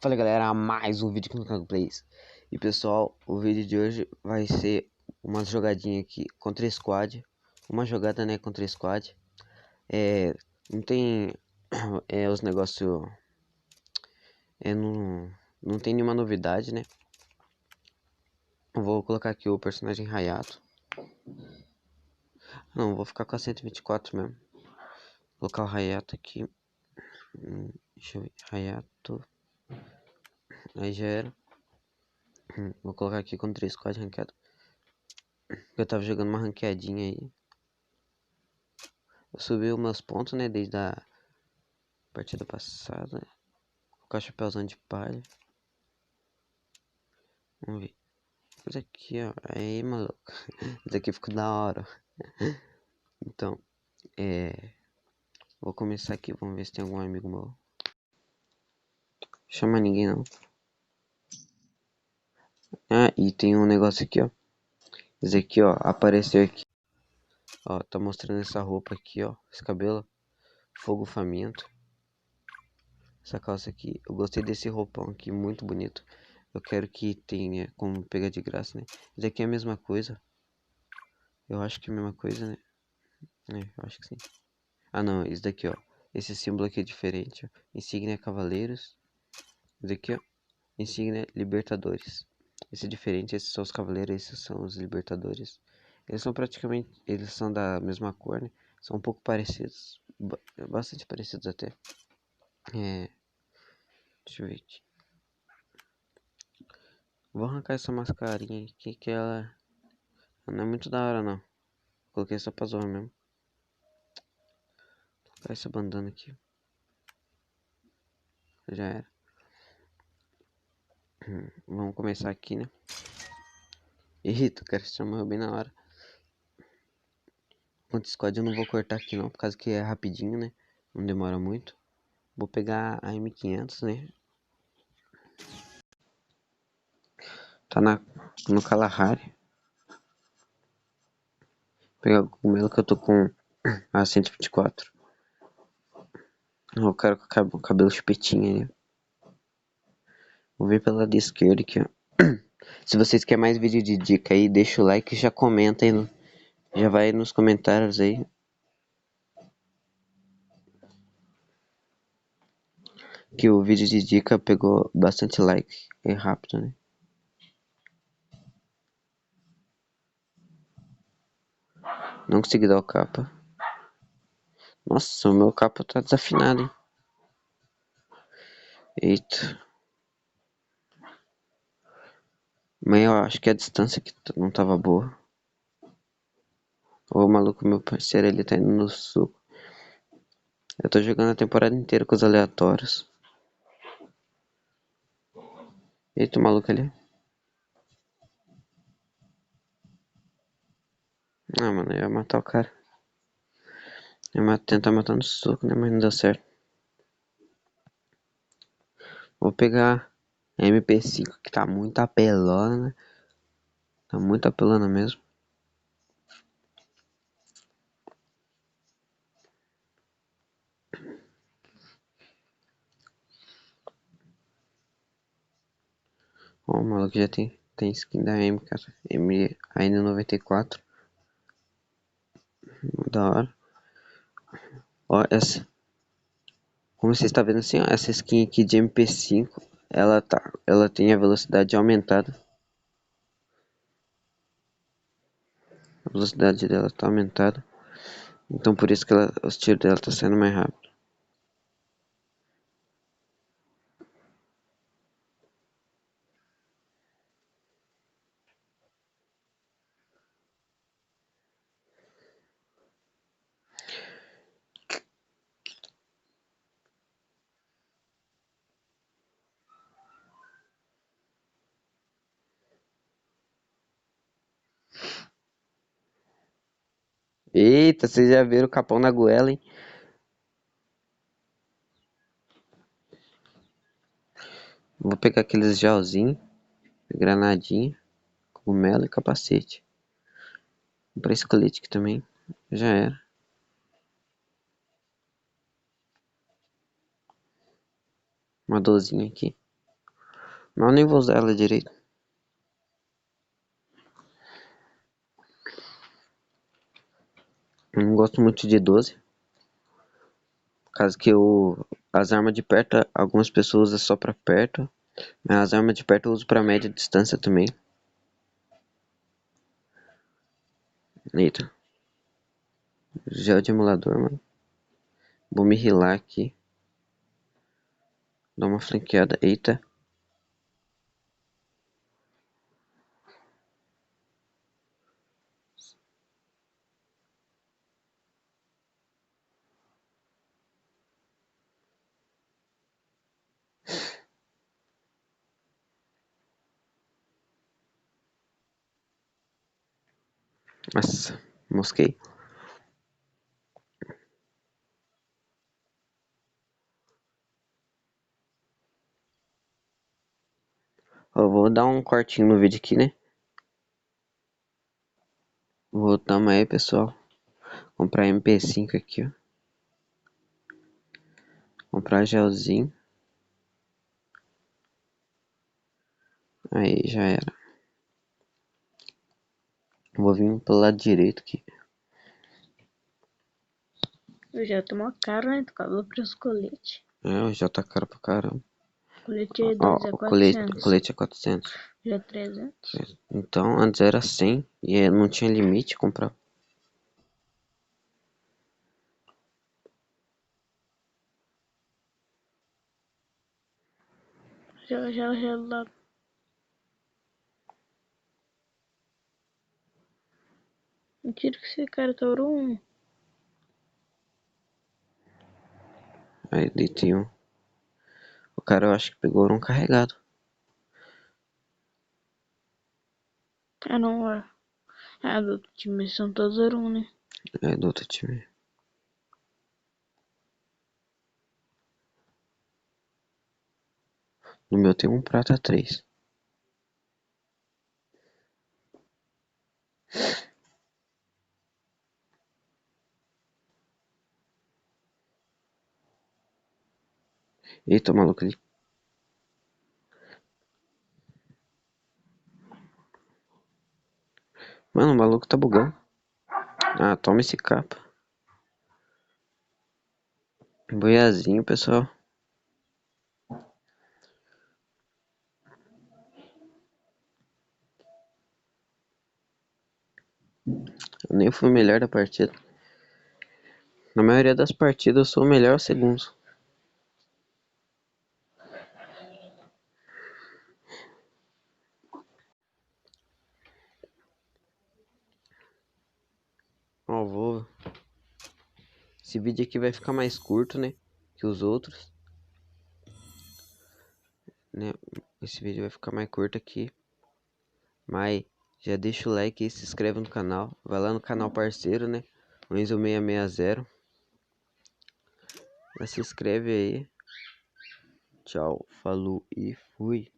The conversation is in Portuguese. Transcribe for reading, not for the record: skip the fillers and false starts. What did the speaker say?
Fala galera, mais um vídeo aqui no canal Plays. E pessoal, o vídeo de hoje vai ser uma jogadinha aqui contra squad. Uma jogada, né, contra squad. Não tem os negócios. Não tem nenhuma novidade, né? Eu vou colocar aqui o personagem Hayato. Não, vou ficar com a 124 mesmo. Vou colocar o Hayato aqui. Deixa eu ver, Hayato. Aí já era. Vou colocar aqui contra squad ranqueado. Eu tava jogando uma ranqueadinha aí. Eu subi os meus pontos, né, desde a partida passada. Vou colocar o chapéuzão de palha. Vamos ver. Isso aqui, ó. Aí, maluco. Isso aqui ficou da hora. Então, vou começar aqui. Vamos ver se tem algum amigo meu. Chama ninguém, não. Ah, e tem um negócio aqui, ó. Esse aqui, ó. Apareceu aqui. Ó, tá mostrando essa roupa aqui, ó. Esse cabelo. Fogo faminto. Essa calça aqui. Eu gostei desse roupão aqui. Muito bonito. Eu quero que tenha como pegar de graça, né? Isso aqui é a mesma coisa. Eu acho que é a mesma coisa, né? Eu acho que sim. Ah, não. Isso daqui, ó. Esse símbolo aqui é diferente, ó. Insígnia Cavaleiros. Isso daqui, ó. Insígnia Libertadores. Esse é diferente. Esses são os Cavaleiros. Esses são os Libertadores. Eles são praticamente... Eles são da mesma cor, né? São um pouco parecidos. Bastante parecidos até. Deixa eu ver aqui. Vou arrancar essa mascarinha aqui que ela não é muito da hora, não. Coloquei só pra zoar mesmo. Vou colocar essa bandana aqui. Já era. Vamos começar aqui, né? Eita, o cara se chamou bem na hora. Quanto squad eu não vou cortar aqui não, por causa que é rapidinho, né? Não demora muito. Vou pegar a M500, né? Tá no Kalahari. Vou pegar o cogumelo que eu tô com a 124. Eu quero com o cabelo chupetinho aí. Vou ver pela lado esquerdo aqui, ó. Se vocês querem mais vídeo de dica aí, deixa o like e já comenta aí. Já vai nos comentários aí. Que o vídeo de dica pegou bastante like. É rápido, né? Não consegui dar o capa. Nossa, o meu capa tá desafinado, hein? Eita. Mas eu acho que a distância aqui não tava boa. Ô maluco, meu parceiro, ele tá indo no suco. Eu tô jogando a temporada inteira com os aleatórios. Eita, o maluco ali. Ah, mano, eu ia matar o cara. Eu ia tentar matar no suco, né? Mas não deu certo. Vou pegar a MP5 que tá muito apelona, né? Tá muito apelona mesmo. Ó, o maluco já tem skin da M, cara. M AN94. Da hora. Ó, essa. Como você está vendo assim, ó, essa skin aqui de MP5, ela tem a velocidade aumentada. A velocidade dela tá aumentada. Então por isso que os tiros dela tá saindo mais rápido. Eita, vocês já viram o capão na goela, hein? Vou pegar aqueles gelzinhos, granadinha, cogumelo e capacete. Vou pra escolete aqui também. Já era. Uma dorzinha aqui. Mas eu nem vou usar ela direito. Eu não gosto muito de 12. Por causa que as armas de perto, algumas pessoas usam só pra perto. Mas as armas de perto eu uso pra média distância também. Eita. Gel de emulador, mano. Vou me healar aqui. Dar uma flanqueada. Eita. Nossa, mosquei. Eu vou dar um cortinho no vídeo aqui, né? Voltamos aí, pessoal. Comprar MP5 aqui, ó. Comprar gelzinho. Aí, já era. Vou vir pelo lado direito aqui. Eu já tô mó caro, né? Tu acabou o preço do colete. É, já tá caro pra caramba. Colete é Ó, 12 é o 400. colete é 400. Já é 300. Então, antes era 100 e não tinha limite comprar. Já lá. Mentira que esse cara tá ouro 1. Aí deitei um. O cara eu acho que pegou um carregado. Ah, não, é. Ah, do outro time são todos ouro 1, né? É do outro time. No meu tem um prata 3. Eita, maluco ali. Mano, o maluco tá bugando. Ah, toma esse capa. Boiazinho, pessoal. Eu nem fui o melhor da partida. Na maioria das partidas eu sou o melhor segundo. Ó, vou. Esse vídeo aqui vai ficar mais curto, né? Que os outros. Né? Esse vídeo vai ficar mais curto aqui. Mas já deixa o like e se inscreve no canal. Vai lá no canal parceiro, né? O Enzo 660. Já se inscreve aí. Tchau, falou e fui.